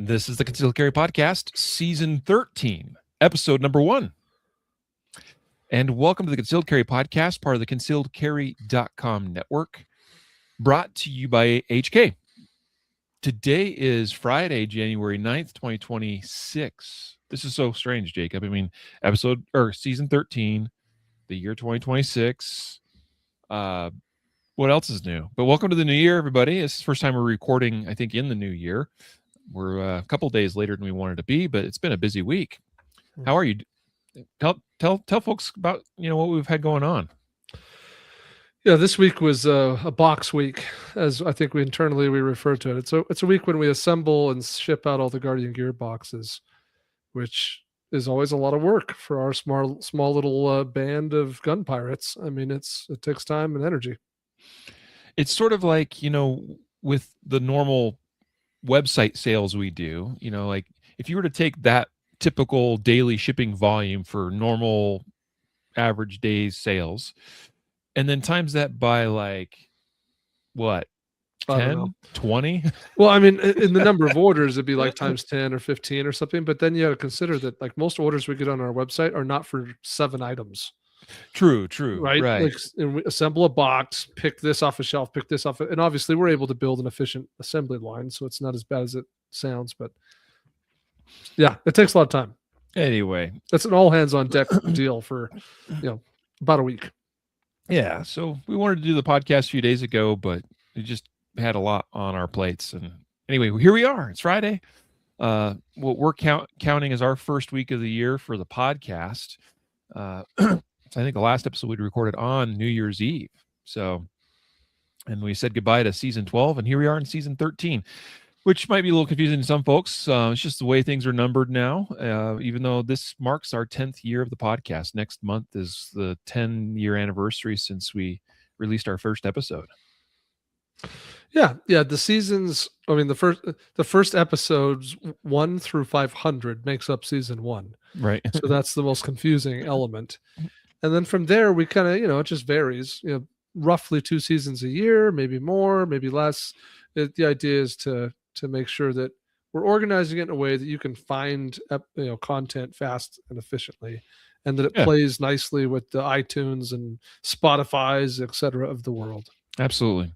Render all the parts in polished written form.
This is the Concealed Carry Podcast, Season 13, Episode number 1. And welcome to the Concealed Carry Podcast, part of the concealedcarry.com network, brought to you by HK. Today is Friday, January 9th, 2026. This is so strange, Jacob. I mean, Season 13, the year 2026. What else is new? But welcome to the new year, everybody. This is the first time we're recording, I think, in the new year. We're a couple days later than we wanted to be, but it's been a busy week. How are you? Tell folks about what we've had going on. Yeah, this week was a box week, as I think we refer to it. It's a week when we assemble and ship out all the Guardian Gear boxes, which is always a lot of work for our small little band of gun pirates. I mean, it takes time and energy. It's sort of like, with the normal website sales we do, like if you were to take that typical daily shipping volume for normal average days sales and then times that by like what, 10, 20? Well, I mean, in the number of orders, it'd be like times 10 or 15 or something. But then you have to consider that like most orders we get on our website are not for 7 items. True. Right. Like, and we assemble a box, pick this off a shelf, pick this off. And obviously we're able to build an efficient assembly line. So it's not as bad as it sounds, but yeah, it takes a lot of time. Anyway, that's an all hands on deck deal for, about a week. Yeah. So we wanted to do the podcast a few days ago, but we just had a lot on our plates. And anyway, here we are. It's Friday. What we're counting as our first week of the year for the podcast. I think the last episode we recorded on New Year's Eve. So, and we said goodbye to season 12, and here we are in season 13, which might be a little confusing to some folks. It's just the way things are numbered now, even though this marks our 10th year of the podcast. Next month is the 10-year anniversary since we released our first episode. Yeah. The seasons, I mean, the first episodes 1 through 500 makes up season 1. Right. So that's the most confusing element. And then from there, we kind of, it just varies, roughly 2 seasons a year, maybe more, maybe less. The idea is to make sure that we're organizing it in a way that you can find, content fast and efficiently, and that it plays nicely with the iTunes and Spotify's, et cetera, of the world. Absolutely.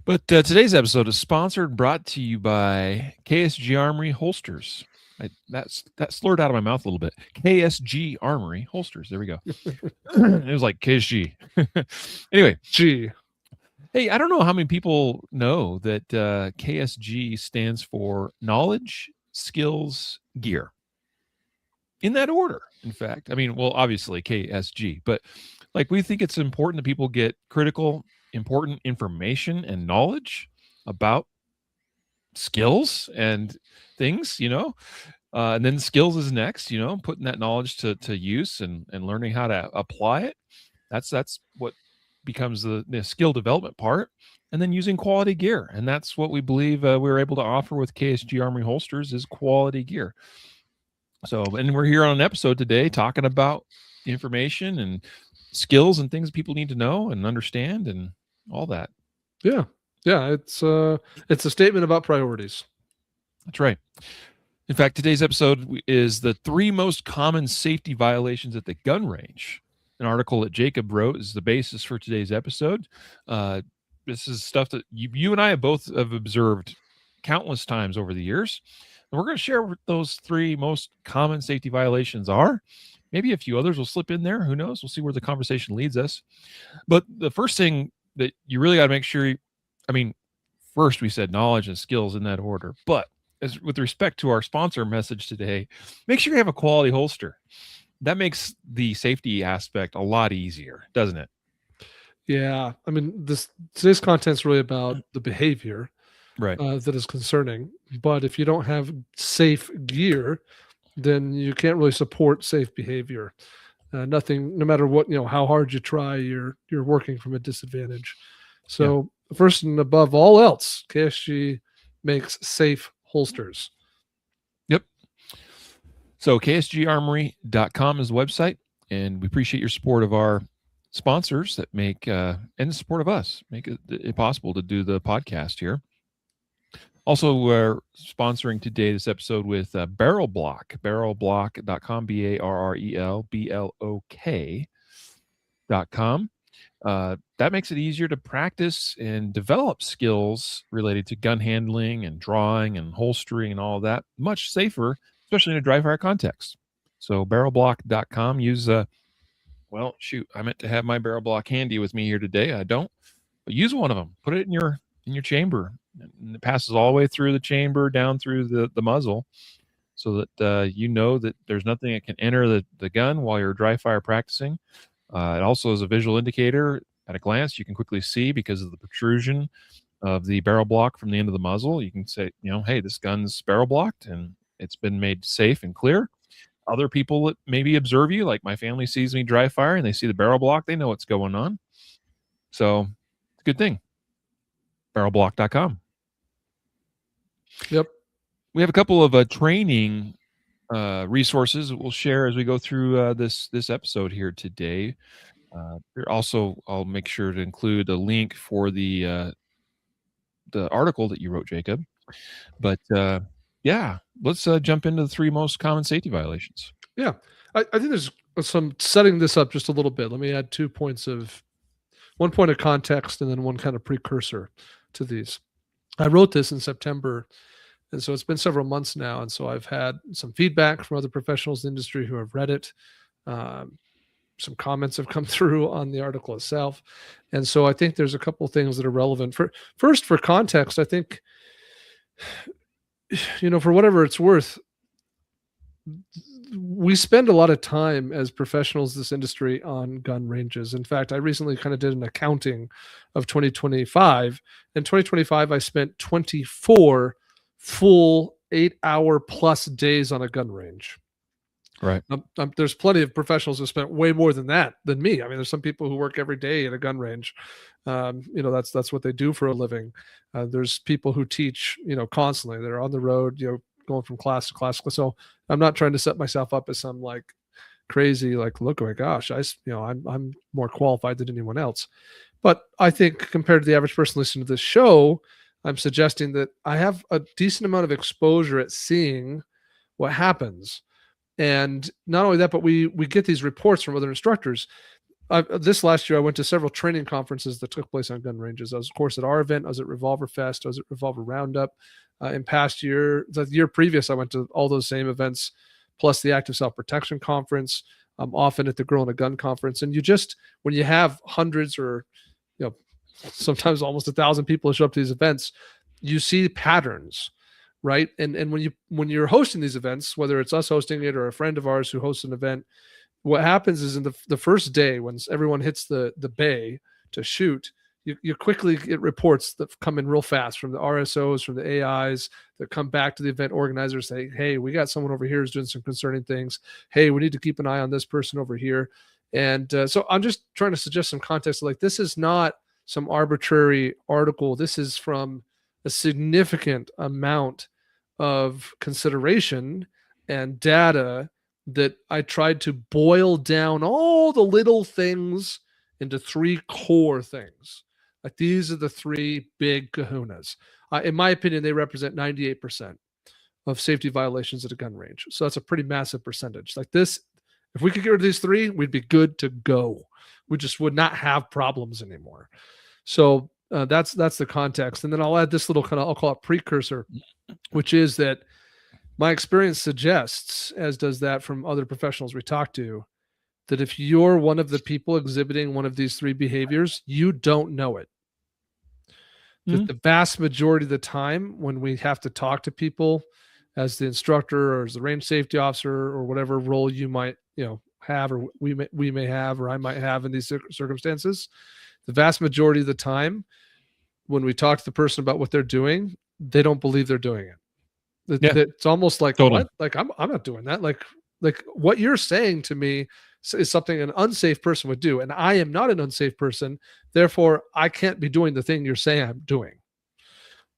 But today's episode is sponsored and brought to you by KSG Armory Holsters. That slurred out of my mouth a little bit. KSG Armory Holsters. There we go. It was like KSG. Anyway. G. Hey, I don't know how many people know that KSG stands for Knowledge, Skills, Gear. In that order, in fact. I mean, well, obviously KSG. But like we think it's important that people get critical, important information and knowledge about skills and things, and then skills is next, putting that knowledge to use and learning how to apply it. That's what becomes the skill development part, and then using quality gear. And that's what we believe we were able to offer with KSG Armory Holsters is quality gear. So, and we're here on an episode today talking about information and skills and things people need to know and understand and all that. Yeah. It's a statement about priorities. That's right. In fact, today's episode is the 3 most common safety violations at the gun range. An article that Jacob wrote is the basis for today's episode. This is stuff that you and I have both observed countless times over the years. And we're going to share what those 3 most common safety violations are. Maybe a few others will slip in there. Who knows? We'll see where the conversation leads us. But the first thing that you really got to make sure, first we said knowledge and skills in that order. But with respect to our sponsor message today, make sure you have a quality holster. That makes the safety aspect a lot easier, doesn't it? Yeah. I mean, today's content is really about the behavior, right? That is concerning. But if you don't have safe gear, then you can't really support safe behavior. No matter what, how hard you try, you're working from a disadvantage. So first and above all else, KSG makes safe holsters. Yep. So ksgarmory.com is the website, and we appreciate your support of our sponsors that make and the support of us make it possible to do the podcast here. Also, we're sponsoring today this episode with Barrel Block, barrelblock.com, barrelblok.com. That makes it easier to practice and develop skills related to gun handling and drawing and holstering and all of that much safer, especially in a dry fire context. So barrelblock.com. Use well, shoot, I meant to have my barrel block handy with me here today. I don't, but use one of them. Put it in your chamber, and it passes all the way through the chamber down through the muzzle, so that you know that there's nothing that can enter the gun while you're dry fire practicing. It also is a visual indicator. At a glance, you can quickly see, because of the protrusion of the barrel block from the end of the muzzle, you can say, hey, this gun's barrel blocked and it's been made safe and clear. Other people that maybe observe you, like my family sees me dry fire and they see the barrel block, they know what's going on. So it's a good thing. Barrelblock.com. Yep. We have a couple of training resources that we'll share as we go through this episode here today. Also, I'll make sure to include a link for the article that you wrote, Jacob. But yeah, let's jump into the 3 most common safety violations. Yeah, I think there's some setting this up just a little bit. Let me add 2 points of 1 point of context and then one kind of precursor to these. I wrote this in September, and so it's been several months now, and so I've had some feedback from other professionals in the industry who have read it. Some comments have come through on the article itself, and so I think there's a couple of things that are relevant. First, for context, I think, for whatever it's worth, we spend a lot of time as professionals in this industry on gun ranges. In fact, I recently kind of did an accounting of 2025. In 2025, I spent 24 full 8-hour plus days on a gun range. Right. There's plenty of professionals who spent way more than that than me. I mean, there's some people who work every day at a gun range. That's what they do for a living. There's people who teach, constantly. They're on the road, going from class to class. So I'm not trying to set myself up as some like crazy, like, look, oh my gosh, I'm more qualified than anyone else. But I think compared to the average person listening to this show, I'm suggesting that I have a decent amount of exposure at seeing what happens. And not only that, but we get these reports from other instructors. This last year, I went to several training conferences that took place on gun ranges. I was, of course, at our event. I was at Revolver Fest. I was at Revolver Roundup. In the year previous, I went to all those same events, plus the Active Self-Protection Conference. I'm often at the Girl in a Gun Conference. And when you have hundreds or, sometimes almost 1,000 people show up to these events, you see patterns, right? And when you're hosting these events, whether it's us hosting it or a friend of ours who hosts an event, what happens is in the first day, when everyone hits the bay to shoot, you quickly get reports that come in real fast from the RSOs, from the AIs that come back to the event organizers, say, hey, we got someone over here who's doing some concerning things. Hey, we need to keep an eye on this person over here. And so I'm just trying to suggest some context. Like, this is not some arbitrary article. This is from a significant amount of consideration and data that I tried to boil down all the little things into 3 core things. Like, these are the 3 big kahunas. In my opinion, they represent 98% of safety violations at a gun range. So that's a pretty massive percentage. Like this, if we could get rid of these 3, we'd be good to go. We just would not have problems anymore. So that's the context. And then I'll add this little I'll call it precursor, which is that my experience suggests, as does that from other professionals we talk to, that if you're one of the people exhibiting one of these 3 behaviors, you don't know it. That the vast majority of the time when we have to talk to people as the instructor or as the range safety officer or whatever role you might have, or we may have, or I might have in these circumstances, the vast majority of the time when we talk to the person about what they're doing, they don't believe they're doing it. It's almost like, totally. what? Like, I'm not doing that. Like what you're saying to me is something an unsafe person would do. And I am not an unsafe person. Therefore, I can't be doing the thing you're saying I'm doing.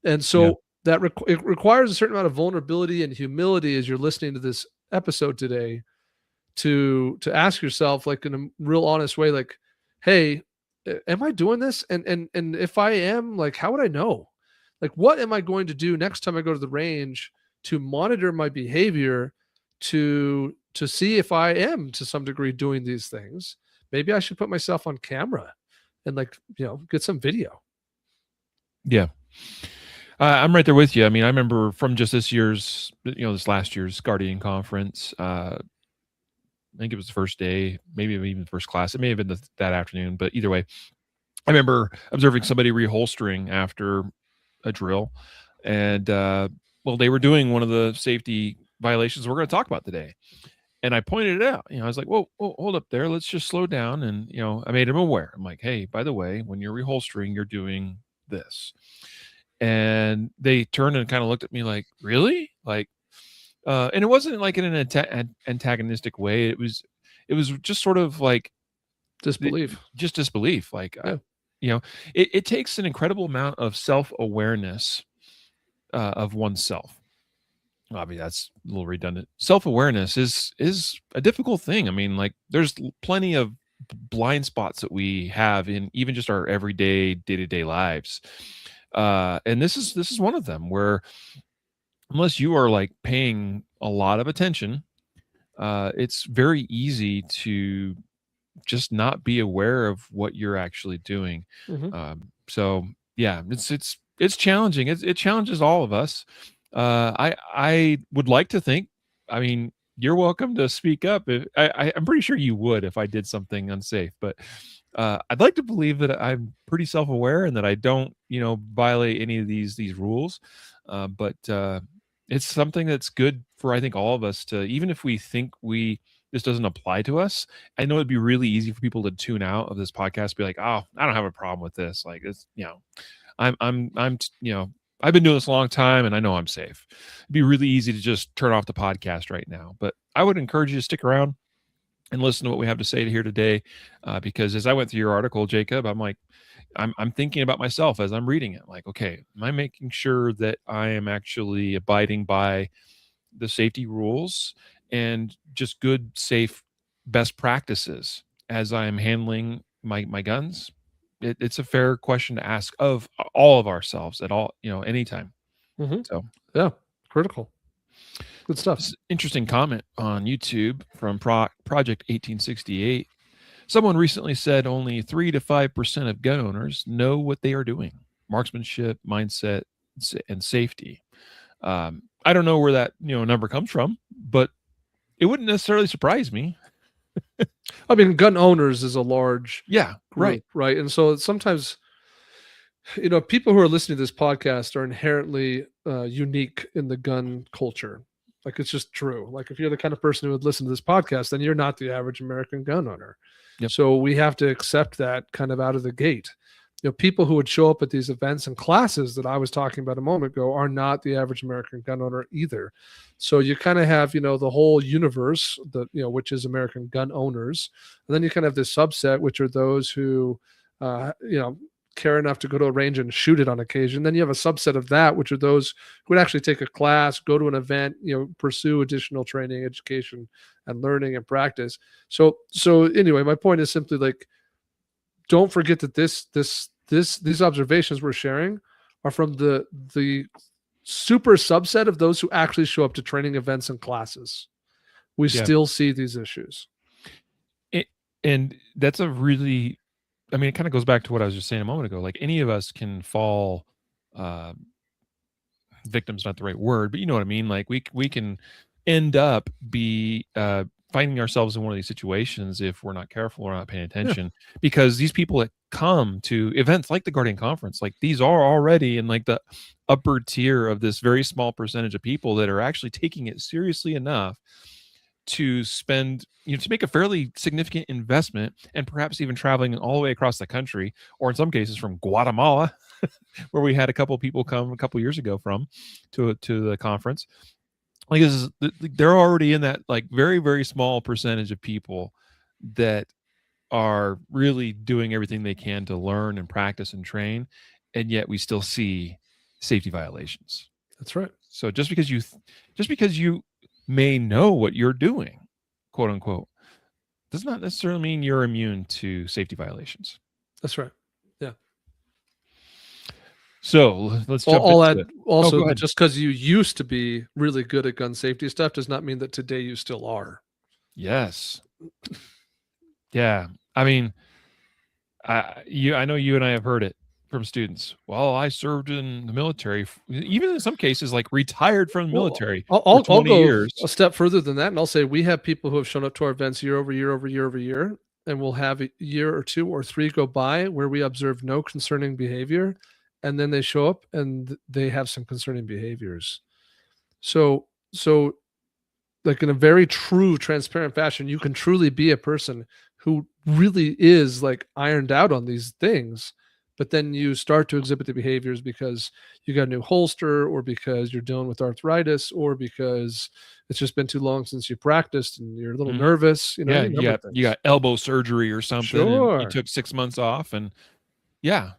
And so it requires a certain amount of vulnerability and humility as you're listening to this episode today to ask yourself, like, in a real honest way, like, hey, am I doing this? And if I am, like, how would I know? Like, what am I going to do next time I go to the range to monitor my behavior, to see if I am to some degree doing these things? Maybe I should put myself on camera and, like, get some video. Yeah. I'm right there with you. I mean, I remember from just this last year's Guardian conference. I think it was the first day, maybe even the first class. It may have been that afternoon, but either way, I remember observing somebody reholstering after a drill, and well, they were doing one of the safety violations we're going to talk about today. And I pointed it out. I was like, "Whoa, whoa, hold up there. Let's just slow down." And I made him aware. I'm like, "Hey, by the way, when you're reholstering, you're doing this." And they turned and kind of looked at me like, "Really?" Like, and it wasn't like in an antagonistic way. It was just sort of like Disbelief. just disbelief. Like, Yeah. it takes an incredible amount of self-awareness of oneself. I mean, that's a little redundant. Self-awareness is a difficult thing. I mean, like, there's plenty of blind spots that we have in even just our everyday day-to-day lives. And this is one of them where unless you are like paying a lot of attention, it's very easy to just not be aware of what you're actually doing. Hmm. So yeah, it's challenging. It challenges all of us. I would like to think. I mean, you're welcome to speak up. I'm pretty sure you would if I did something unsafe, but I'd like to believe that I'm pretty self-aware and that I don't, violate any of these rules. But it's something that's good for I think all of us to, even if we think this doesn't apply to us. I know it'd be really easy for people to tune out of this podcast, be like, "Oh, I don't have a problem with this. Like, it's I've been doing this a long time, and I know I'm safe." It'd be really easy to just turn off the podcast right now. But I would encourage you to stick around and listen to what we have to say here today, because as I went through your article, Jacob, I'm like, I'm thinking about myself as I'm reading it. Like, okay, am I making sure that I am actually abiding by the safety rules and just good, safe, best practices as I'm handling my guns? It's a fair question to ask of all of ourselves at all, anytime. Hmm. So Yeah. Critical. Good stuff. interesting comment on YouTube from Project 1868. Someone recently said only 3 to 5% of gun owners know what they are doing: marksmanship, mindset, and safety. I don't know where that number comes from, but it wouldn't necessarily surprise me. I mean, gun owners is a large Yeah, right. group, right? And so sometimes, people who are listening to this podcast are inherently unique in the gun culture. Like, it's just true. Like, if you're the kind of person who would listen to this podcast, then you're not the average American gun owner. Yep. So we have to accept that kind of out of the gate. People who would show up at these events and classes that I was talking about a moment ago are not the average American gun owner either. So you kind of have, the whole universe that, which is American gun owners. And then you kind of have this subset, which are those who, care enough to go to a range and shoot it on occasion. Then you have a subset of that, which are those who would actually take a class, go to an event, pursue additional training, education, and learning and practice. So anyway, my point is simply, like, don't forget that these observations we're sharing are from the super subset of those who actually show up to training events and classes. We Yeah. still see these issues. And that's a really, I mean, it kind of goes back to what I was just saying a moment ago. Like, any of us can fall, uh, victim's not the right word, but you know what I mean? Like, we can end up finding ourselves in one of these situations if we're not careful or not paying attention, because these people that come to events like the Guardian Conference, like, these are already in like the upper tier of this very small percentage of people that are actually taking it seriously enough to spend, to make a fairly significant investment, and perhaps even traveling all the way across the country, or in some cases from Guatemala, where we had a couple of people come a couple years ago from to the conference. Like, they're already in that, like, very, very small percentage of people that are really doing everything they can to learn and practice and train, and yet we still see safety violations. That's right. So just because you may know what you're doing, quote unquote, does not necessarily mean you're immune to safety violations. That's right. Yeah. So let's jump I'll into add it. Oh, also go that ahead. just because you used to be really good at gun safety stuff does not mean that today you still are. Yes. Yeah. I mean, I know you and I have heard it from students. Well, I served in the military, even in some cases, like retired from the Well, military I'll, for I'll I'll 20 go a years. step further than that, and I'll say we have people who have shown up to our events year over year over year over year, and we'll have a year or two or three go by where we observe no concerning behavior, and then they show up and they have some concerning behaviors. So like in a very true transparent fashion, you can truly be a person who really is like ironed out on these things, but then you start to exhibit the behaviors because you got a new holster, or because you're dealing with arthritis, or because it's just been too long since you practiced and you're a little Mhm. nervous, Yeah, any number of you things. got elbow surgery or something, and you Sure. took 6 months off, and yeah,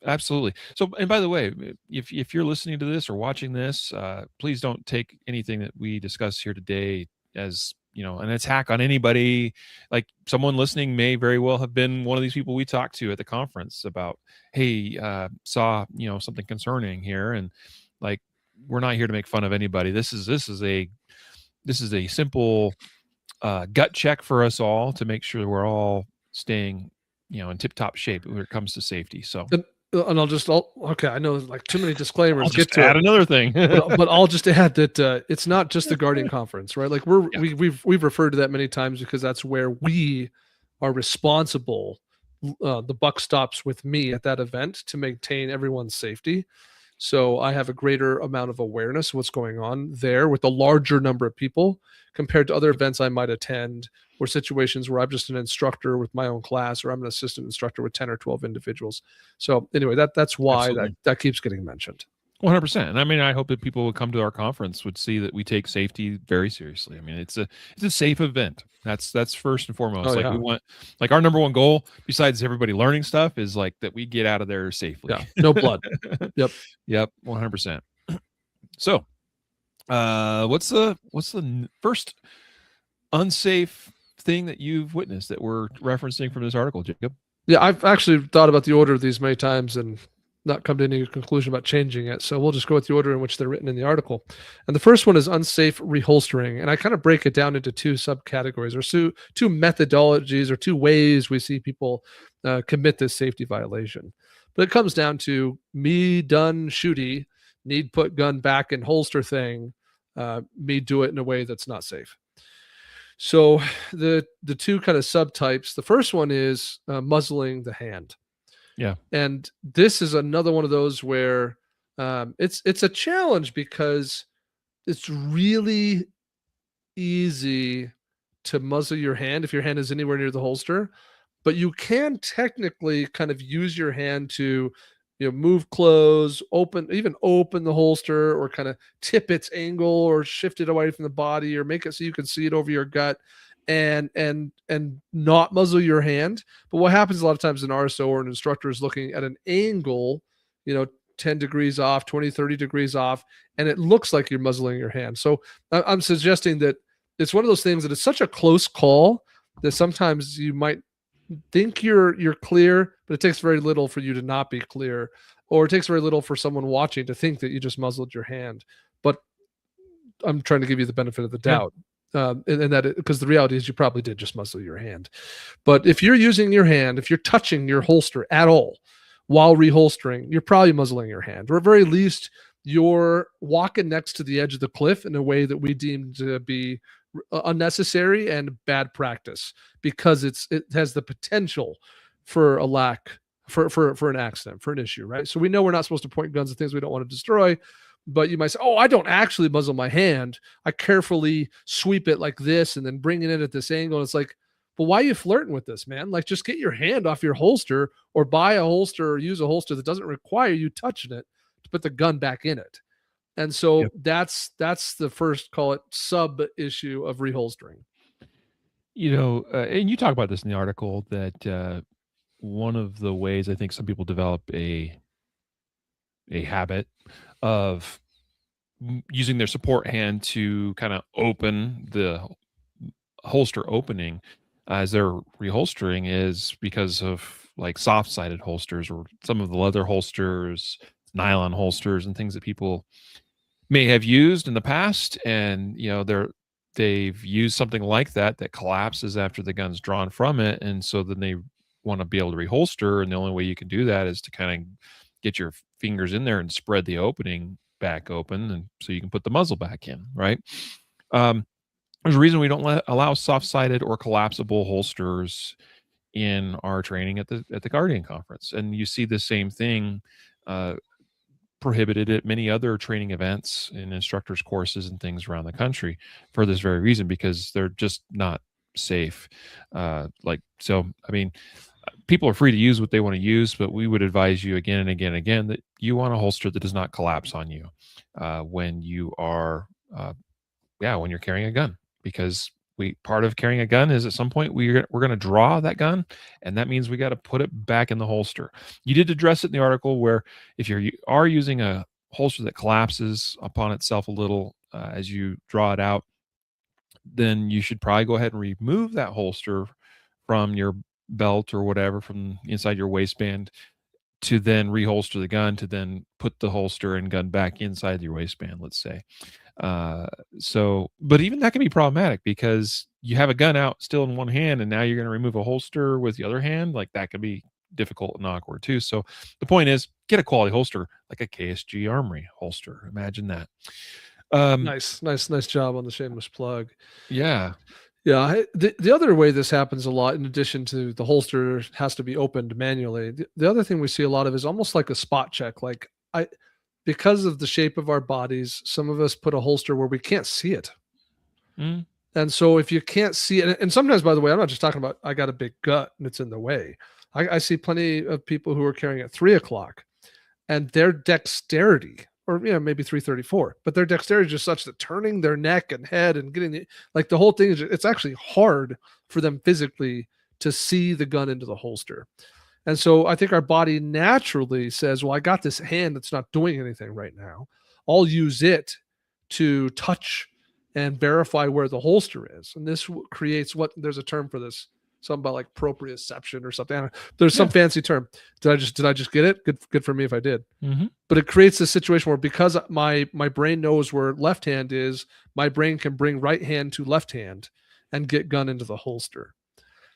absolutely. So, and by the way, if you're listening to this or watching this, please don't take anything that we discuss here today as, an attack on anybody. Like, someone listening may very well have been one of these people we talked to at the conference about, hey, saw, something concerning here, and like, we're not here to make fun of anybody. This is a simple gut check for us all to make sure we're all staying, in tip top shape when it comes to safety. So And okay, I know like too many I'll disclaimers, get just to add it. another thing. But I'll just add that it's not just the Guardian Conference, right? Like Yeah, we've referred to that many times because that's where we are responsible. The buck stops with me at that event to maintain everyone's safety. So I have a greater amount of awareness of what's going on there with a larger number of people compared to other yep, events I might attend, or situations where I'm just an instructor with my own class, or I'm an assistant instructor with 10 or 12 individuals. So anyway, that's why absolutely. that keeps getting mentioned. 100%. And I mean, I hope that people would come to our conference would see that we take safety very seriously. I mean, it's a safe event. That's first and Oh foremost. Like, we yeah. want, like, our number one goal, besides everybody learning stuff, is like that we get out of there safely. Yeah. No blood. Yep. Yep, 100%. So, what's the first unsafe thing that you've witnessed that we're referencing from this article, Jacob? Yeah, I've actually thought about the order of these many times and not come to any conclusion about changing it. So we'll just go with the order in which they're written in the article. And the first one is unsafe reholstering. And I kind of break it down into two subcategories, or two methodologies, or two ways we see people commit this safety violation. But it comes down to me done shooty, need put gun back in holster thing, me do it in a way that's not safe. So the two kind of subtypes. The first one is muzzling the hand, Yeah. and this is another one of those where it's a challenge because it's really easy to muzzle your hand if your hand is anywhere near the holster, but you can technically kind of use your hand to move close, open the holster, or kind of tip its angle or shift it away from the body, or make it so you can see it over your gut, and not muzzle your hand. But what happens a lot of times, an RSO or an instructor is looking at an angle, you know 10 degrees off, 20, 30 degrees off, and it looks like you're muzzling your hand. So I'm suggesting that it's one of those things that it's such a close call that sometimes you might think you're clear, but it takes very little for you to not be clear, or it takes very little for someone watching to think that you just muzzled your hand. But I'm trying to give you the benefit of the Yeah. doubt. And that, because the reality is you probably did just muzzle your hand. But if you're using your hand, if you're touching your holster at all while reholstering, you're probably muzzling your hand, or at very least you're walking next to the edge of the cliff in a way that we deem to be unnecessary and bad practice, because it has the potential for a lack for an accident, for an issue, right? So we know we're not supposed to point guns at things we don't want to destroy, but you might say, oh, I don't actually muzzle my hand, I carefully sweep it like this and then bring it in at this angle. And it's like, well, why are you flirting with this, man? Like, just get your hand off your holster, or buy a holster, or use a holster that doesn't require you touching it to put the gun back in it. And so Yep. that's the first, call it, sub issue of reholstering. And you talk about this in the article that one of the ways I think some people develop a habit of using their support hand to kind of open the holster opening as they're reholstering is because of like soft sided holsters or some of the leather holsters, nylon holsters and things that people may have used in the past, and they've used something like that collapses after the gun's drawn from it, and so then they want to be able to reholster, and the only way you can do that is to kind of get your fingers in there and spread the opening back open, and so you can put the muzzle back in, right? um, there's a reason we don't allow soft-sided or collapsible holsters in our training at the Guardian conference, and you see the same thing uh, prohibited at many other training events and instructors courses and things around the country for this very reason, because they're just not safe. I mean, people are free to use what they want to use, but we would advise you again and again and again that you want a holster that does not collapse on you when you are when you're carrying a gun, because we part of carrying a gun is at some point we're going to draw that gun, and that means we got to put it back in the holster. You did address it in the article where if you are using a holster that collapses upon itself a little as you draw it out, then you should probably go ahead and remove that holster from your belt or whatever, from inside your waistband, to then reholster the gun, to then put the holster and gun back inside your waistband, let's say. Uh, but even that can be problematic because you have a gun out still in one hand, and now you're going to remove a holster with the other hand. Like, that could be difficult and awkward too. So the point is, get a quality holster, like a KSG Armory holster. Imagine that. Nice job on the shameless plug. Yeah. Yeah, the other way this happens a lot, in addition to the holster has to be opened manually, the other thing we see a lot of is almost like a spot check. Like, because of the shape of our bodies, some of us put a holster where we can't see it. Mm. And so if you can't see it, and sometimes, by the way, I'm not just talking about I got a big gut and it's in the way. I see plenty of people who are carrying at 3 o'clock, and their dexterity, or maybe 3:34, but their dexterity is just such that turning their neck and head and getting the whole thing is, it's actually hard for them physically to see the gun into the holster. And so I think our body naturally says, well, I got this hand that's not doing anything right now. I'll use it to touch and verify where the holster is. And this creates there's a term for this, something about like proprioception or something. I don't know. There's some fancy term. Did I just get it? Good for me if I did. Mm-hmm. But it creates this situation where, because my brain knows where left hand is, my brain can bring right hand to left hand and get gun into the holster.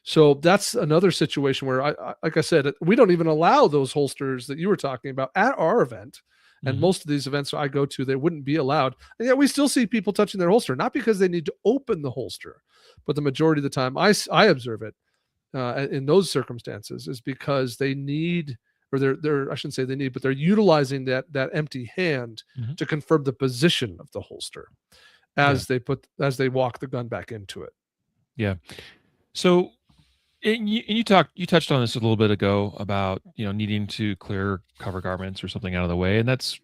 So that's another situation where, like I said, we don't even allow those holsters that you were talking about at our event. And most of these events I go to, they wouldn't be allowed. And yet we still see people touching their holster, not because they need to open the holster, but the majority of the time I observe it in those circumstances is because they need, or they're I shouldn't say they need, but they're utilizing that empty hand to confirm the position of the holster as they walk the gun back into it. Yeah. So you touched on this a little bit ago about needing to clear cover garments or something out of the way, and that's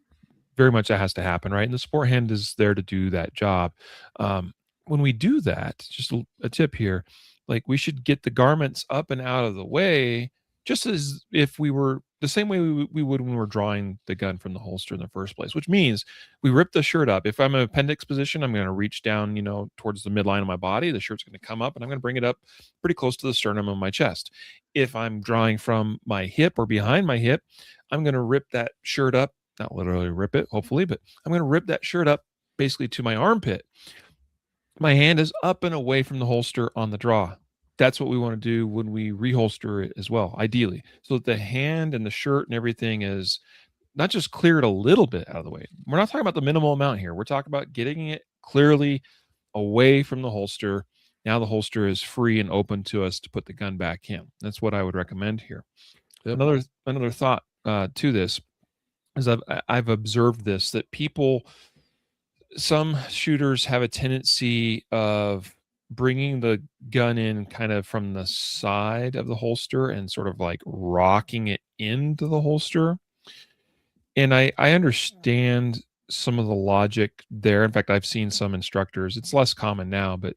very much that has to happen, right? And the support hand is there to do that job. When we do that, just a tip here, like, we should get the garments up and out of the way, just as if we were the same way we would when we're drawing the gun from the holster in the first place, which means we rip the shirt up. If I'm in appendix position, I'm going to reach down, towards the midline of my body. The shirt's going to come up, and I'm going to bring it up pretty close to the sternum of my chest. If I'm drawing from my hip or behind my hip, I'm going to rip that shirt up, not literally rip it, hopefully, but I'm going to rip that shirt up basically to my armpit. My hand is up and away from the holster on the draw. That's what we want to do when we reholster it as well, ideally, so that the hand and the shirt and everything is not just cleared a little bit out of the way. We're not talking about the minimal amount here. We're talking about getting it clearly away from the holster. Now the holster is free and open to us to put the gun back in. That's what I would recommend here. Yep. Another thought to this is I've observed this, that some shooters have a tendency of bringing the gun in kind of from the side of the holster and sort of like rocking it into the holster. And I understand some of the logic there. In fact, I've seen some instructors, it's less common now, but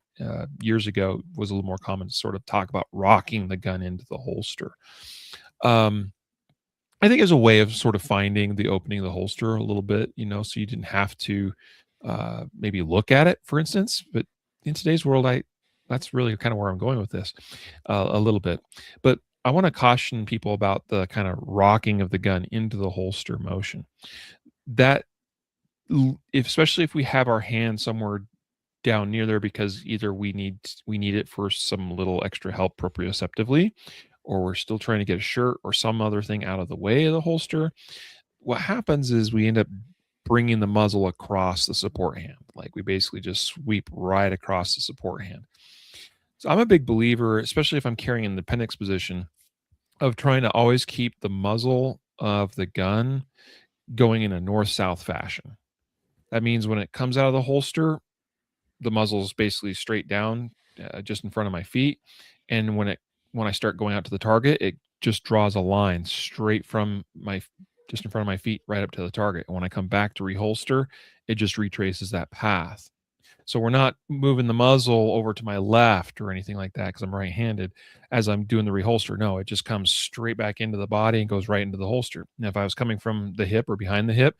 years ago it was a little more common to sort of talk about rocking the gun into the holster. I think as a way of sort of finding the opening of the holster a little bit, so you didn't have to maybe look at it, for instance. But in today's world, that's really kind of where I'm going with this a little bit. But I want to caution people about the kind of rocking of the gun into the holster motion. That if especially if we have our hand somewhere down near there because either we need it for some little extra help proprioceptively, or we're still trying to get a shirt or some other thing out of the way of the holster. What happens is we end up bringing the muzzle across the support hand. Like we basically just sweep right across the support hand. So I'm a big believer, especially if I'm carrying in the appendix position, of trying to always keep the muzzle of the gun going in a north-south fashion. That means when it comes out of the holster, the muzzle is basically straight down, just in front of my feet, and when I start going out to the target, it just draws a line straight from just in front of my feet right up to the target. And when I come back to reholster, it just retraces that path. So we're not moving the muzzle over to my left or anything like that because I'm right-handed as I'm doing the reholster. No, it just comes straight back into the body and goes right into the holster. Now, if I was coming from the hip or behind the hip,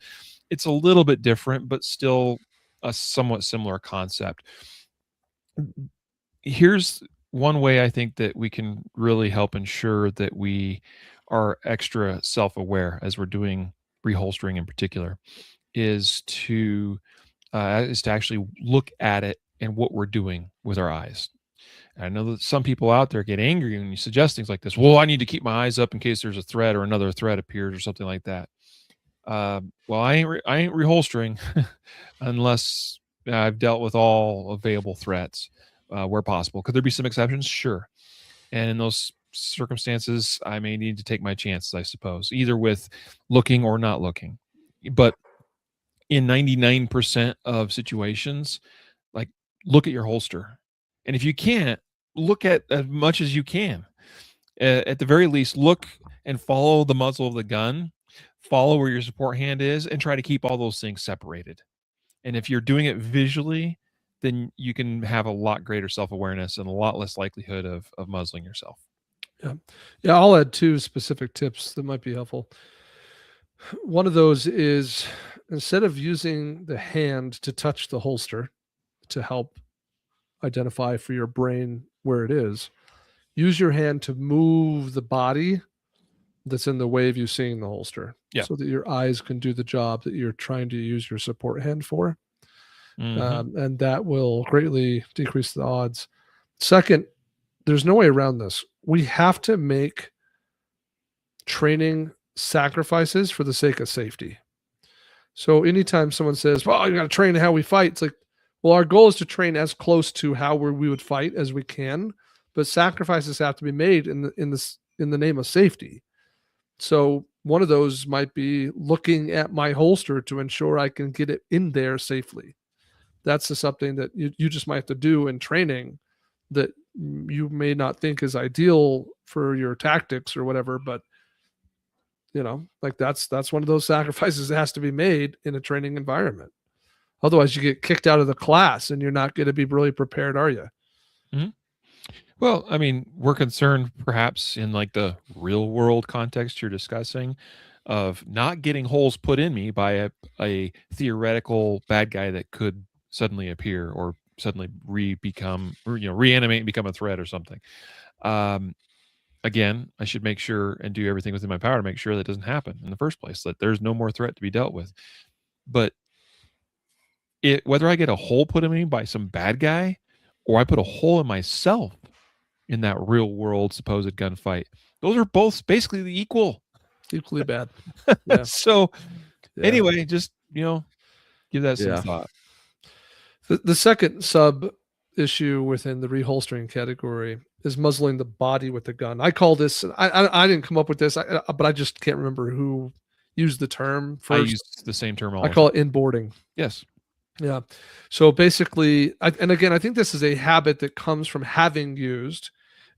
it's a little bit different, but still a somewhat similar concept. Here's one way I think that we can really help ensure that we are extra self-aware as we're doing reholstering in particular is to actually look at it and what we're doing with our eyes. And I know that some people out there get angry when you suggest things like this. Well, I need to keep my eyes up in case there's a threat or another threat appears or something like that. Well, I ain't reholstering unless I've dealt with all available threats where possible. Could there be some exceptions? Sure. And in those circumstances, I may need to take my chances, I suppose, either with looking or not looking. But in 99% of situations, like look at your holster. And if you can't, look at as much as you can. At the very least, look and follow the muzzle of the gun, follow where your support hand is, and try to keep all those things separated. And if you're doing it visually, then you can have a lot greater self-awareness and a lot less likelihood of muzzling yourself. Yeah. Yeah. I'll add two specific tips that might be helpful. One of those is instead of using the hand to touch the holster to help identify for your brain where it is, use your hand to move the body that's in the way of you seeing the holster. Yeah. So that your eyes can do the job that you're trying to use your support hand for. And that will greatly decrease the odds. Second, there's no way around this. We have to make training sacrifices for the sake of safety. So anytime someone says, well, you got to train how we fight, it's like, well, our goal is to train as close to how we would fight as we can, but sacrifices have to be made in the name of safety. So one of those might be looking at my holster to ensure I can get it in there safely. That's just something that you just might have to do in training that you may not think is ideal for your tactics or whatever, but like that's one of those sacrifices that has to be made in a training environment. Otherwise you get kicked out of the class and you're not going to be really prepared, are you? Mm-hmm. Well, I mean, we're concerned perhaps in like the real world context you're discussing of not getting holes put in me by a theoretical bad guy that could suddenly appear or suddenly reanimate and become a threat or something. Again, I should make sure and do everything within my power to make sure that doesn't happen in the first place, that there's no more threat to be dealt with. But whether I get a hole put in me by some bad guy or I put a hole in myself in that real world supposed gunfight, those are both basically equally bad. Yeah. So anyway, just give that some thought. The second sub issue within the reholstering category is muzzling the body with the gun. I call this, I didn't come up with this, but I just can't remember who used the term first. I use the same term also. I call it inboarding. Yes. Yeah. So basically, and again, I think this is a habit that comes from having used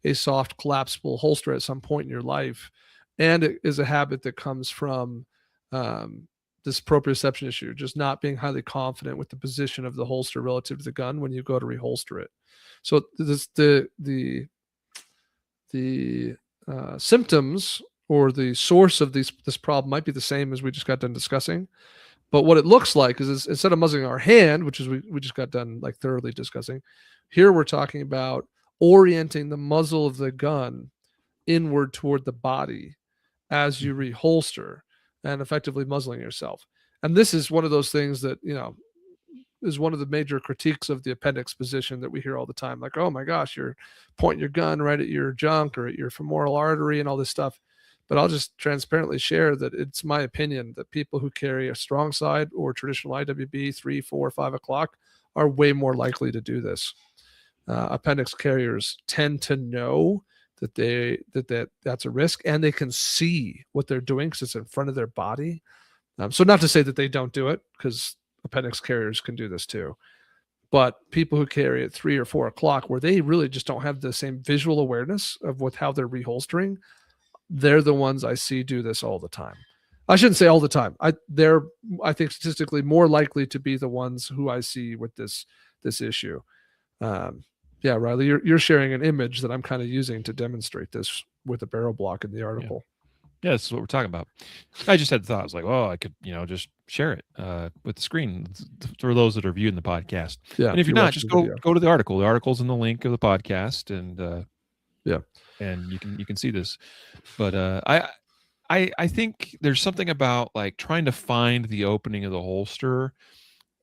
a soft collapsible holster at some point in your life. And it is a habit that comes from this proprioception issue, just not being highly confident with the position of the holster relative to the gun when you go to reholster it. So the symptoms or the source of this problem might be the same as we just got done discussing. But what it looks like is instead of muzzling our hand, which is we just got done like thoroughly discussing, here we're talking about orienting the muzzle of the gun inward toward the body as you reholster and effectively muzzling yourself. And this is one of those things that, is one of the major critiques of the appendix position that we hear all the time. Like, oh my gosh, you're pointing your gun right at your junk or at your femoral artery and all this stuff. But I'll just transparently share that it's my opinion that people who carry a strong side or traditional IWB 3, 4, 5 o'clock are way more likely to do this. Appendix carriers tend to know that that's a risk, and they can see what they're doing because it's in front of their body. So not to say that they don't do it, because appendix carriers can do this too. But people who carry at 3 or 4 o'clock, where they really just don't have the same visual awareness of how they're reholstering, they're the ones I see do this all the time. I shouldn't say all the time. They're, I think, statistically more likely to be the ones who I see with this issue. Yeah, Riley, you're sharing an image that I'm kind of using to demonstrate this with the barrel block in the article. Yeah, this is what we're talking about. I just had the thought. I was like, oh, I could, just share it with the screen for those that are viewing the podcast. Yeah, and if you're not, just go to the article. The article's in the link of the podcast, and and you can see this. But I think there's something about like trying to find the opening of the holster,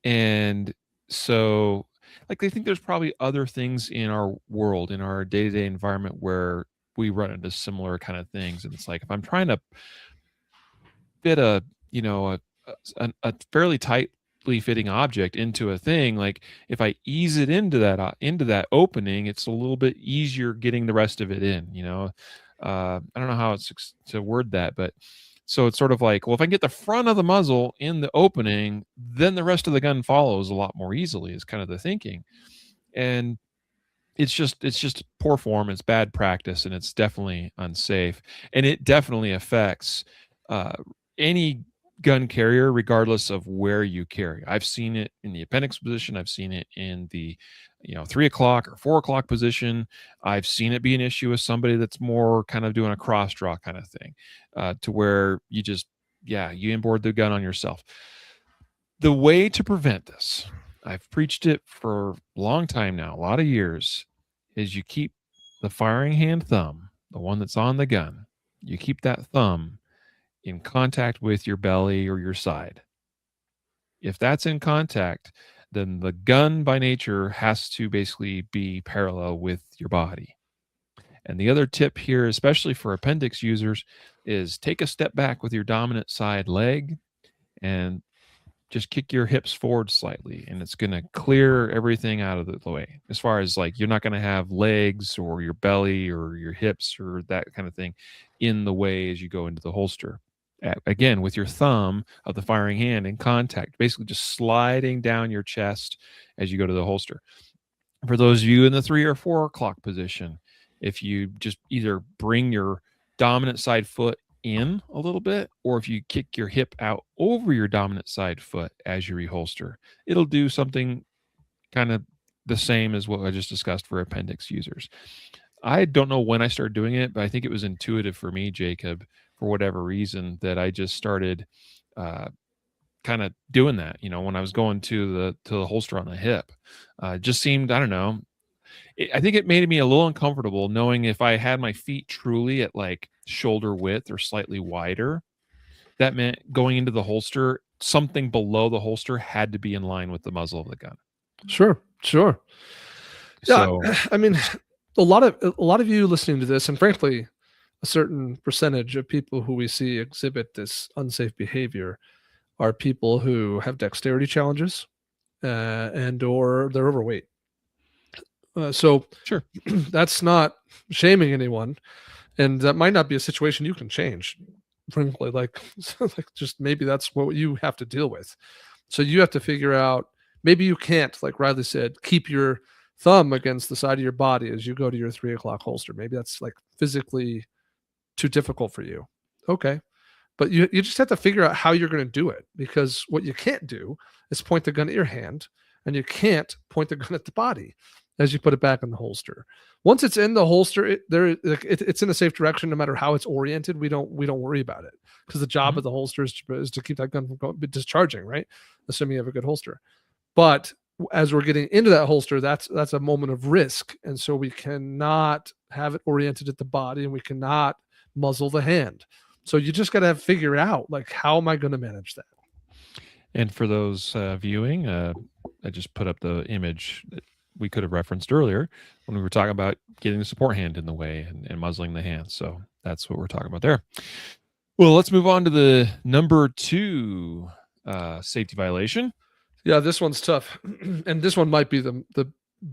and so like I think there's probably other things in our world, in our day-to-day environment, where we run into similar kind of things. And it's like, if I'm trying to fit a fairly tightly fitting object into a thing, like if I ease it into that opening, it's a little bit easier getting the rest of it in. I don't know how it's to word that, but so it's sort of like, well, if I can get the front of the muzzle in the opening, then the rest of the gun follows a lot more easily, is kind of the thinking. And it's just poor form, it's bad practice, and it's definitely unsafe. And it definitely affects any gun carrier, regardless of where you carry. I've seen it in the appendix position. I've seen it in the 3 o'clock or 4 o'clock position. I've seen it be an issue with somebody that's more kind of doing a cross draw kind of thing, to where you inboard the gun on yourself. The way to prevent this, I've preached it for a long time now, a lot of years, is you keep the firing hand thumb, the one that's on the gun, you keep that thumb in contact with your belly or your side. If that's in contact, then the gun by nature has to basically be parallel with your body. And the other tip here, especially for appendix users, is take a step back with your dominant side leg and just kick your hips forward slightly, and it's going to clear everything out of the way. As far as like, you're not going to have legs or your belly or your hips or that kind of thing in the way as you go into the holster. Again, with your thumb of the firing hand in contact, basically just sliding down your chest as you go to the holster. For those of you in the 3 or 4 o'clock position, if you just either bring your dominant side foot in a little bit, or if you kick your hip out over your dominant side foot as you reholster, it'll do something kind of the same as what I just discussed for appendix users. I don't know when I started doing it, but I think it was intuitive for me, Jacob, for whatever reason, that I just started kind of doing that. When I was going to the holster on the hip, just seemed, I don't know, I think it made me a little uncomfortable knowing if I had my feet truly at like shoulder width or slightly wider, that meant going into the holster, something below the holster had to be in line with the muzzle of the gun. Sure. So, yeah, I mean, a lot of you listening to this, and frankly, a certain percentage of people who we see exhibit this unsafe behavior are people who have dexterity challenges, and or they're overweight. So sure, that's not shaming anyone, and that might not be a situation you can change. Frankly, like just maybe that's what you have to deal with. So you have to figure out, maybe you can't, like Riley said, keep your thumb against the side of your body as you go to your 3 o'clock holster. Maybe that's like physically too difficult for you. Okay. But you just have to figure out how you're going to do it, because what you can't do is point the gun at your hand, and you can't point the gun at the body as you put it back in the holster. Once it's in the holster, it's in a safe direction. No matter how it's oriented, we don't worry about it, because the job of the holster is to keep that gun from discharging, right? Assuming you have a good holster. But as we're getting into that holster, that's a moment of risk, and so we cannot have it oriented at the body, and we cannot muzzle the hand. So you just got to figure out, like, how am I going to manage that? And for those viewing, I just put up the image that we could have referenced earlier when we were talking about getting the support hand in the way and muzzling the hand. So that's what we're talking about there. Well, let's move on to the number 2 safety violation. Yeah, this one's tough. And this one might be the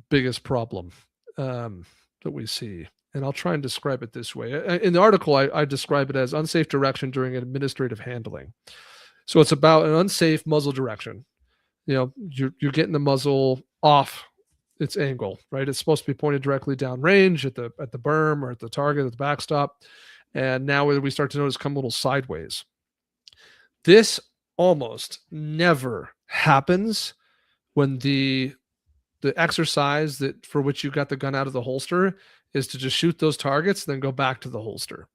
biggest problem that we see. And I'll try and describe it this way. In the article, I describe it as unsafe direction during administrative handling. So it's about an unsafe muzzle direction. You're getting the muzzle off its angle, right? It's supposed to be pointed directly downrange at the berm or at the target at the backstop. And now we start to notice come a little sideways. This almost never happens when the exercise that for which you got the gun out of the holster is to just shoot those targets, then go back to the holster.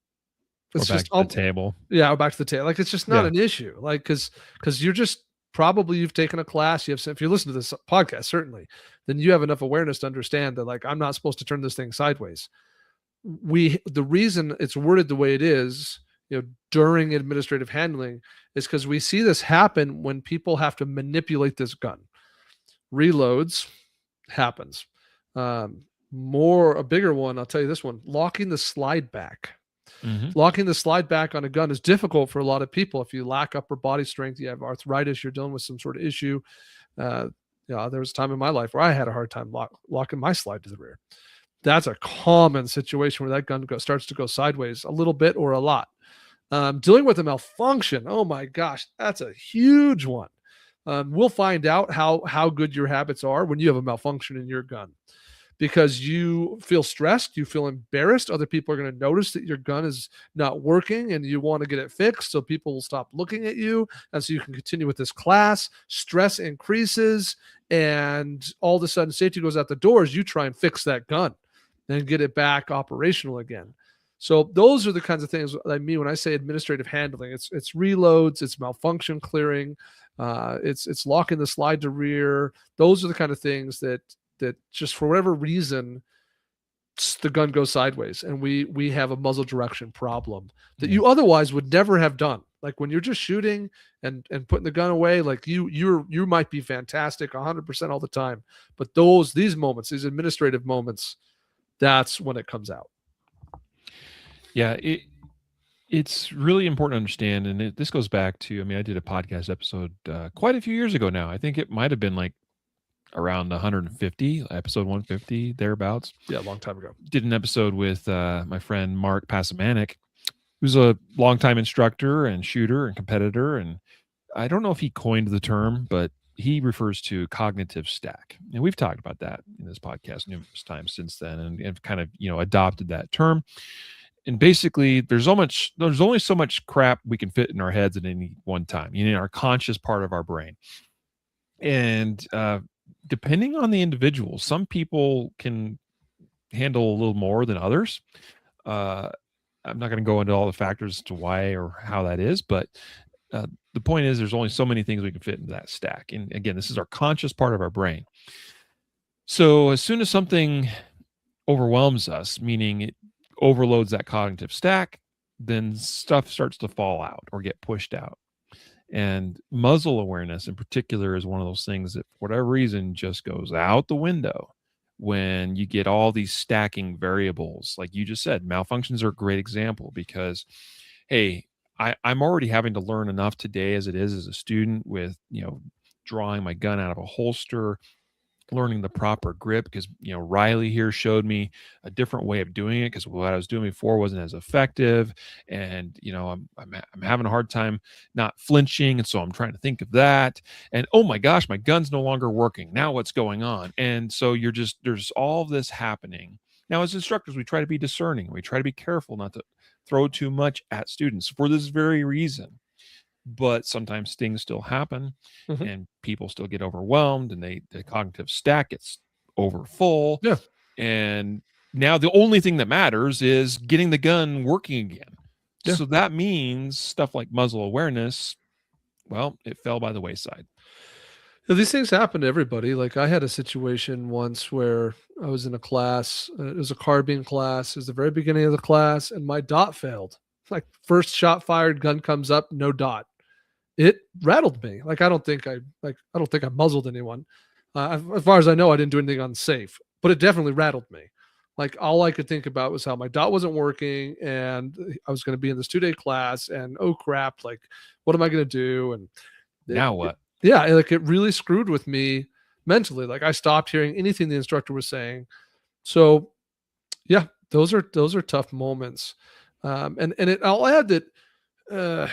It's or back to the table. Yeah, or back to the table. Like, it's just not an issue. Like, because you're just probably you've taken a class. If you listen to this podcast, certainly, then you have enough awareness to understand that, like, I'm not supposed to turn this thing sideways. The reason it's worded the way it is, during administrative handling, is because we see this happen when people have to manipulate this gun. Reloads happens. A bigger one, I'll tell you this one, locking the slide back. Mm-hmm. Locking the slide back on a gun is difficult for a lot of people. If you lack upper body strength, you have arthritis, you're dealing with some sort of issue. There was a time in my life where I had a hard time locking my slide to the rear. That's a common situation where that gun starts to go sideways a little bit or a lot. Dealing with a malfunction, oh my gosh, that's a huge one. We'll find out how good your habits are when you have a malfunction in your gun, because you feel stressed, you feel embarrassed. Other people are going to notice that your gun is not working and you want to get it fixed, so people will stop looking at you, and so you can continue with this class. Stress increases, and all of a sudden safety goes out the door as you try and fix that gun and get it back operational again. So those are the kinds of things I mean when I say administrative handling. It's reloads, it's malfunction clearing, it's locking the slide to rear. Those are the kind of things that just for whatever reason the gun goes sideways, and we have a muzzle direction problem that you otherwise would never have done. Like, when you're just shooting and putting the gun away, like you might be fantastic 100% all the time, but these moments, these administrative moments, that's when it comes out. Yeah, it's really important to understand, and this goes back to, I did a podcast episode quite a few years ago now. I think it might have been like around 150, episode 150, thereabouts. Yeah, a long time ago. Did an episode with my friend Mark Pasamanik, who's a longtime instructor and shooter and competitor, and I don't know if he coined the term, but he refers to cognitive stack. And we've talked about that in this podcast numerous times since then, and kind of, adopted that term. And basically, there's only so much crap we can fit in our heads at any one time, in our conscious part of our brain. And depending on the individual, some people can handle a little more than others. I'm not going to go into all the factors to why or how that is, but the point is there's only so many things we can fit into that stack. And again, this is our conscious part of our brain. So as soon as something overwhelms us, meaning it overloads that cognitive stack, then stuff starts to fall out or get pushed out. And muzzle awareness in particular is one of those things that, for whatever reason, just goes out the window when you get all these stacking variables. Like you just said, malfunctions are a great example, because, hey, I'm already having to learn enough today as it is as a student with, drawing my gun out of a holster, learning the proper grip, because Riley here showed me a different way of doing it, because what I was doing before wasn't as effective, and I'm having a hard time not flinching, and so I'm trying to think of that, and oh my gosh, my gun's no longer working. Now what's going on? And so there's all of this happening. Now, as instructors, we try to be discerning. We try to be careful not to throw too much at students for this very reason. But sometimes things still happen, and people still get overwhelmed, and the cognitive stack gets over full. Yeah. And now the only thing that matters is getting the gun working again. Yeah. So that means stuff like muzzle awareness, well, it fell by the wayside. These things happen to everybody. Like I had a situation once where I was in a class. It was a carbine class. It was the very beginning of the class, and my dot failed. Like first shot fired, gun comes up, no dot. It rattled me. Like I don't think I muzzled anyone. As far as I know, I didn't do anything unsafe, but it definitely rattled me. Like all I could think about was how my dot wasn't working, and I was going to be in this 2 day class, and oh crap, like what am I going to do? And it, Now it, what? yeah, like it really screwed with me mentally. Like I stopped hearing anything the instructor was saying. So yeah, those are tough moments. I'll add that uh,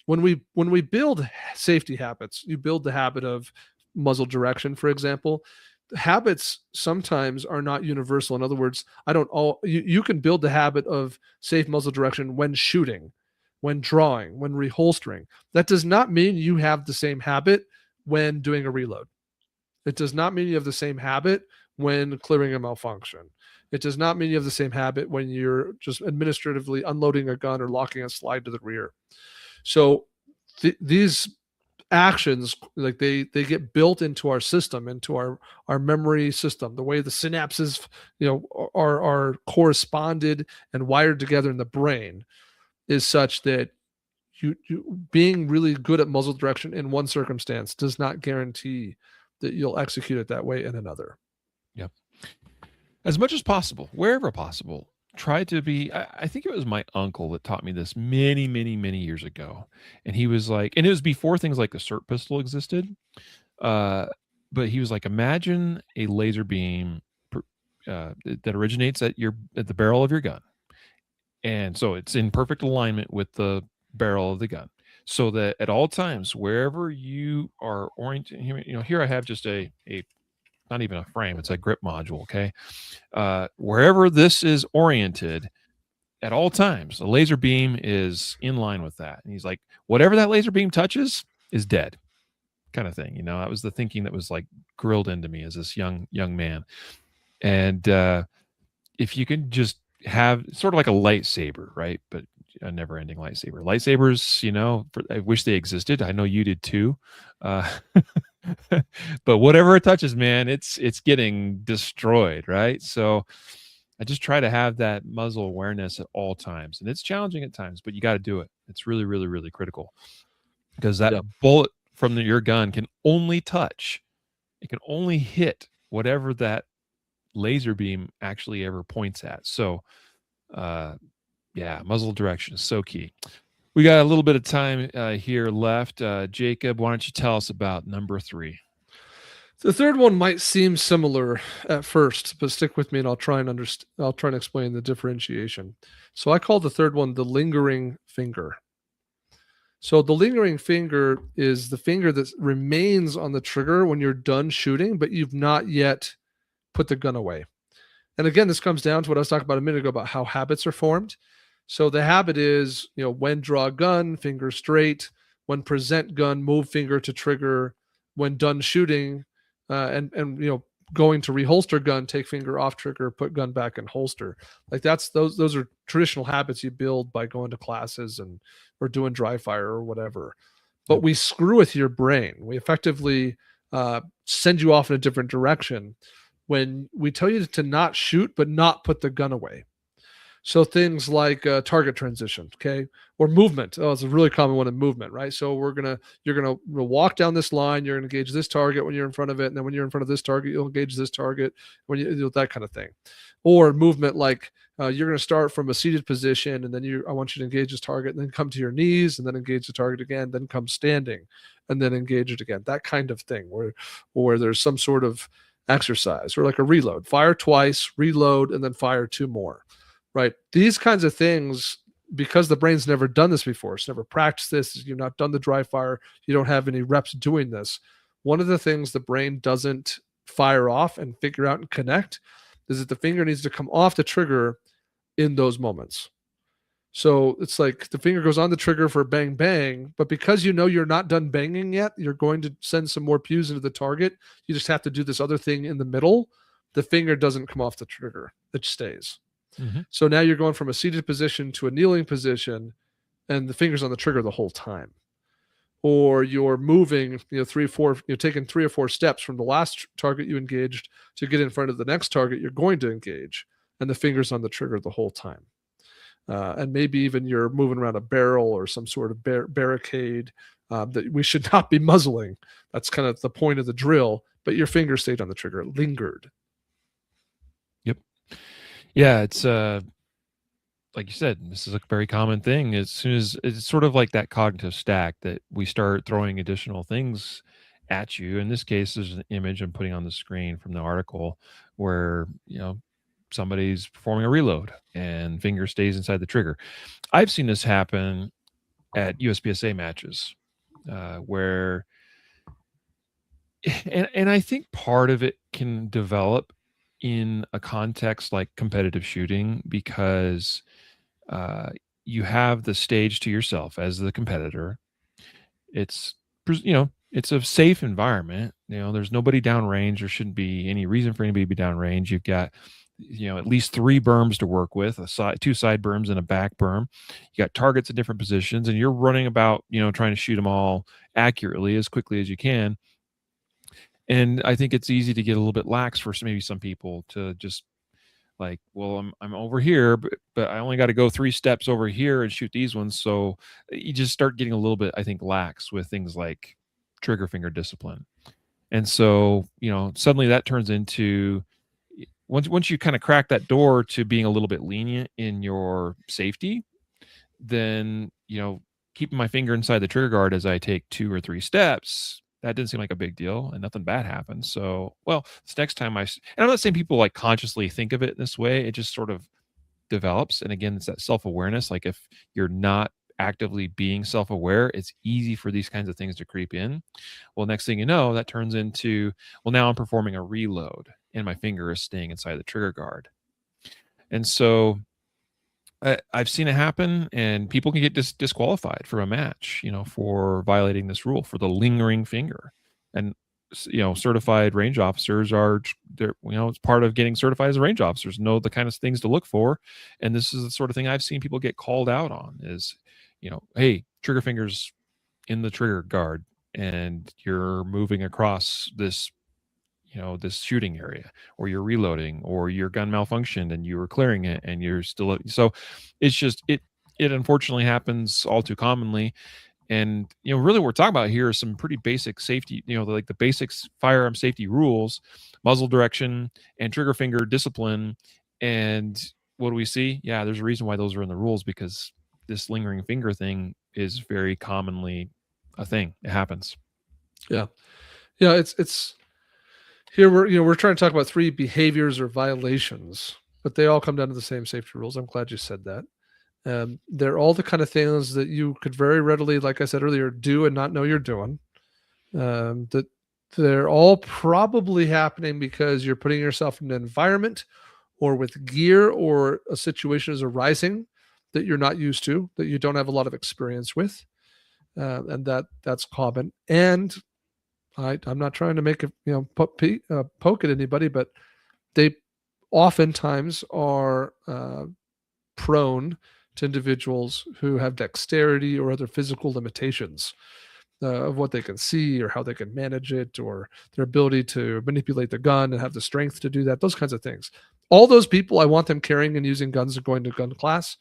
when we build safety habits, you build the habit of muzzle direction, for example. Habits sometimes are not universal. In other words, I don't all you can build the habit of safe muzzle direction when shooting, when drawing, when reholstering. That does not mean you have the same habit when doing a reload. It does not mean you have the same habit when clearing a malfunction. It does not mean you have the same habit when you're just administratively unloading a gun or locking a slide to the rear. So these actions, like they get built into our system, into our memory system, the way the synapses, are corresponded and wired together in the brain is such that you being really good at muzzle direction in one circumstance does not guarantee that you'll execute it that way in another. Yeah. As much as possible, wherever possible, try to be. I think it was my uncle that taught me this many, many, many years ago. And he was like, and it was before things like the SIRT pistol existed. Uh, but he was like, imagine a laser beam that originates at the barrel of your gun, and so it's in perfect alignment with the barrel of the gun, so that at all times, wherever you are oriented, here I have just a not even a frame, it's a grip module. Okay, wherever this is oriented at all times, the laser beam is in line with that. And he's like, whatever that laser beam touches is dead, kind of thing. That was the thinking that was like grilled into me as this young man. And if you can just have sort of like a lightsaber, right? But a never-ending lightsaber. Lightsabers, I wish they existed. I know you did too. Uh, but whatever it touches, man, it's getting destroyed, right? So I just try to have that muzzle awareness at all times, and it's challenging at times, but you got to do it. It's really, really, really critical, because that Yep. bullet from your gun can only touch, it can only hit whatever that laser beam actually ever points at. So, yeah, muzzle direction is so key. We got a little bit of time here left. Jacob, why don't you tell us about number 3? The third one might seem similar at first, but stick with me and I'll try and explain the differentiation. So I call the third one the lingering finger. So the lingering finger is the finger that remains on the trigger when you're done shooting, but you've not yet put the gun away. And again, this comes down to what I was talking about a minute ago about how habits are formed. So the habit is, when draw gun, finger straight, when present gun, move finger to trigger, when done shooting, and going to reholster gun, take finger off trigger, put gun back in holster. Like those are traditional habits you build by going to classes and or doing dry fire or whatever. But Yep. we screw with your brain. We effectively send you off in a different direction when we tell you to not shoot but not put the gun away. So things like target transition, okay, or movement. Oh, it's a really common one in movement, right? So you're gonna walk down this line. You're gonna engage this target when you're in front of it, and then when you're in front of this target, you'll engage this target. When that kind of thing, or movement like you're gonna start from a seated position, and then I want you to engage this target, and then come to your knees, and then engage the target again, then come standing, and then engage it again. That kind of thing, where there's some sort of exercise, or like a reload, fire twice, reload, and then fire 2 more. Right. These kinds of things, because the brain's never done this before, it's never practiced this, you've not done the dry fire, you don't have any reps doing this. One of the things the brain doesn't fire off and figure out and connect is that the finger needs to come off the trigger in those moments. So it's like the finger goes on the trigger for bang, bang, but because you're not done banging yet, you're going to send some more pews into the target. You just have to do this other thing in the middle. The finger doesn't come off the trigger, it stays. Mm-hmm. So now you're going from a seated position to a kneeling position, and the finger's on the trigger the whole time. or you're moving, you're taking 3 or 4 steps from the last target you engaged to get in front of the next target you're going to engage, and the finger's on the trigger the whole time. And maybe even you're moving around a barrel or some sort of barricade that we should not be muzzling. That's kind of the point of the drill, but your finger stayed on the trigger, it lingered. Yep. Yeah, it's like you said, this is a very common thing. As soon as it's sort of like that cognitive stack that we start throwing additional things at you. In this case, there's an image I'm putting on the screen from the article where, somebody's performing a reload and finger stays inside the trigger. I've seen this happen at USPSA matches where, and I think part of it can develop in a context like competitive shooting because uh, you have the stage to yourself as the competitor. It's it's a safe environment. There's nobody downrange. There shouldn't be any reason for anybody to be downrange. You've got at least 3 berms to work with, two side berms and a back berm. You got targets in different positions, and you're running about trying to shoot them all accurately as quickly as you can. And I think it's easy to get a little bit lax for maybe some people to just like, well, I'm over here, but I only got to go 3 steps over here and shoot these ones. So you just start getting a little bit, I think, lax with things like trigger finger discipline. And so, suddenly that turns into once you kind of crack that door to being a little bit lenient in your safety, then, keeping my finger inside the trigger guard as I take 2 or 3 steps, that didn't seem like a big deal and nothing bad happened. So, well, this next time and I'm not saying people like consciously think of it this way. It just sort of develops. And again, it's that self-awareness. Like if you're not actively being self-aware, it's easy for these kinds of things to creep in. Well, next thing you know, that turns into, well, now I'm performing a reload and my finger is staying inside the trigger guard. And so I've seen it happen, and people can get disqualified from a match, for violating this rule for the lingering finger. And certified range officers it's part of getting certified as a range officers, know the kind of things to look for. And this is the sort of thing I've seen people get called out on is, hey, trigger fingers in the trigger guard, and you're moving across this this shooting area, or you're reloading, or your gun malfunctioned and you were clearing it and you're still. So it's just it unfortunately happens all too commonly. And really what we're talking about here is some pretty basic safety, like the basics firearm safety rules, muzzle direction and trigger finger discipline. And what do we see? Yeah, there's a reason why those are in the rules, because this lingering finger thing is very commonly a thing. It happens. Yeah. It's here we're trying to talk about 3 behaviors or violations, but they all come down to the same safety rules. I'm glad you said that. They're all the kind of things that you could very readily, like I said earlier, do and not know you're doing. That they're all probably happening because you're putting yourself in an environment or with gear, or a situation is arising that you're not used to, that you don't have a lot of experience with, and that's common. And I'm not trying to make poke at anybody, but they oftentimes are prone to individuals who have dexterity or other physical limitations of what they can see or how they can manage it, or their ability to manipulate the gun and have the strength to do that, those kinds of things. All those people, I want them carrying and using guns and going to gun class.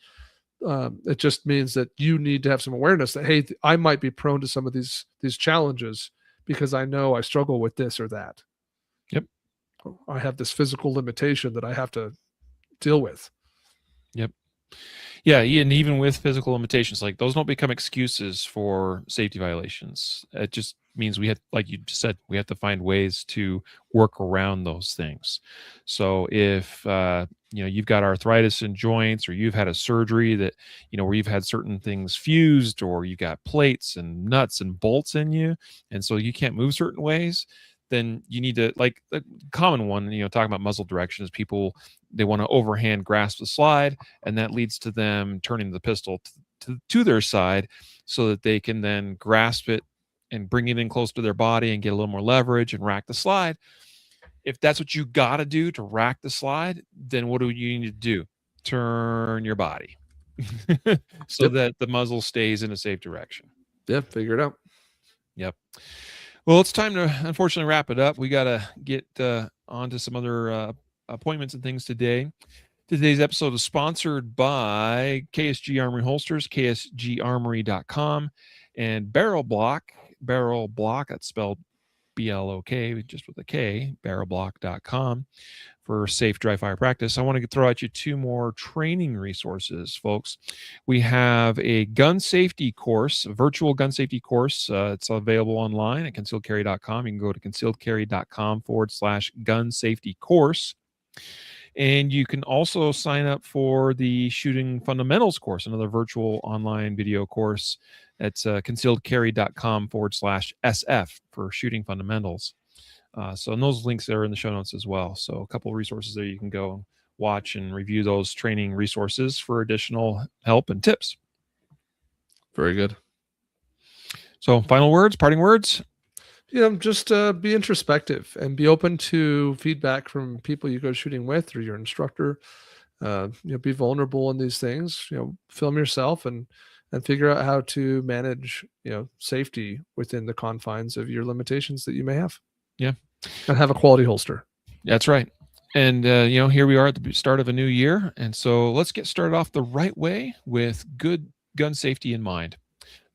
It just means that you need to have some awareness that, hey, I might be prone to some of these challenges because I know I struggle with this or that. Yep. I have this physical limitation that I have to deal with. Yep. Yeah, and even with physical limitations, like those don't become excuses for safety violations. It just means we have, like you just said, we have to find ways to work around those things. So if you've got arthritis in joints, or you've had a surgery that where you've had certain things fused, or you got plates and nuts and bolts in you, and so you can't move certain ways, then you need to, like the common one, talking about muzzle direction, is people, they want to overhand grasp the slide, and that leads to them turning the pistol to their side so that they can then grasp it and bring it in close to their body and get a little more leverage and rack the slide. If that's what you got to do to rack the slide, then what do you need to do? Turn your body so that the muzzle stays in a safe direction. Yeah, figure it out. Yep. Well, it's time to unfortunately wrap it up. We got to get on to some other appointments and things today. Today's episode is sponsored by KSG Armory Holsters, ksgarmory.com, and Barrel Block. Barrel Block, that's spelled BLOK, just with a K, barrelblock.com for safe dry fire practice. I want to throw at you two more training resources, folks. We have a gun safety course, a virtual gun safety course. It's available online at concealedcarry.com. You can go to concealedcarry.com/gun safety course. And you can also sign up for the shooting fundamentals course, another virtual online video course. That's concealedcarry.com/SF for shooting fundamentals. So those links are in the show notes as well. So a couple of resources there you can go watch and review those training resources for additional help and tips. Very good. So final words, parting words. Just be introspective and be open to feedback from people you go shooting with or your instructor. Be vulnerable in these things. Film yourself and figure out how to manage safety within the confines of your limitations that you may have. Yeah, and have a quality holster. That's right. And here we are at the start of a new year, and so let's get started off the right way with good gun safety in mind.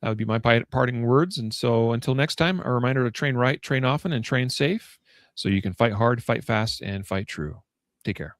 That would be my parting words. And so until next time, a reminder to train right, train often, and train safe so you can fight hard, fight fast, and fight true. Take care.